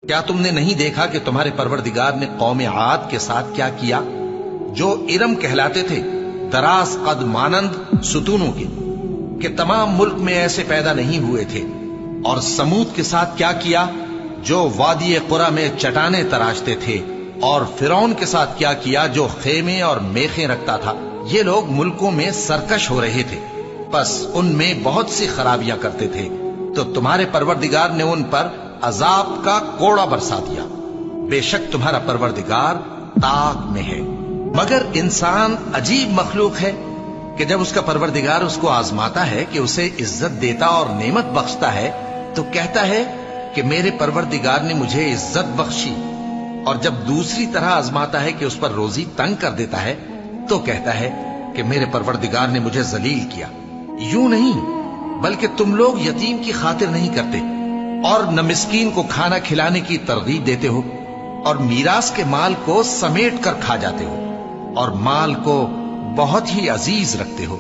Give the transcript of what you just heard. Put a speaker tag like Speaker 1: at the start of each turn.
Speaker 1: کیا تم نے نہیں دیکھا کہ تمہارے پروردگار نے قوم عاد کے ساتھ کیا کیا، جو ارم کہلاتے تھے، دراز قد مانند ستونوں کے، کہ تمام ملک میں ایسے پیدا نہیں ہوئے تھے؟ اور سمود کے ساتھ کیا کیا، جو وادی قرا میں چٹانیں تراشتے تھے؟ اور فرعون کے ساتھ کیا کیا، جو خیمے اور میخیں رکھتا تھا؟ یہ لوگ ملکوں میں سرکش ہو رہے تھے، بس ان میں بہت سی خرابیاں کرتے تھے، تو تمہارے پروردگار نے ان پر عذاب کا کوڑا برسا دیا۔ بے شک تمہارا پروردگار طاق میں ہے۔ مگر انسان عجیب مخلوق ہے کہ جب اس کا پروردگار اس کو آزماتا ہے کہ اسے عزت دیتا اور نعمت بخشتا ہے تو کہتا ہے کہ میرے پروردگار نے مجھے عزت بخشی، اور جب دوسری طرح آزماتا ہے کہ اس پر روزی تنگ کر دیتا ہے تو کہتا ہے کہ میرے پروردگار نے مجھے ذلیل کیا۔ یوں نہیں، بلکہ تم لوگ یتیم کی خاطر نہیں کرتے، اور نہ مسکین کو کھانا کھلانے کی ترغیب دیتے ہو، اور میراث کے مال کو سمیٹ کر کھا جاتے ہو، اور مال کو بہت ہی عزیز رکھتے ہو۔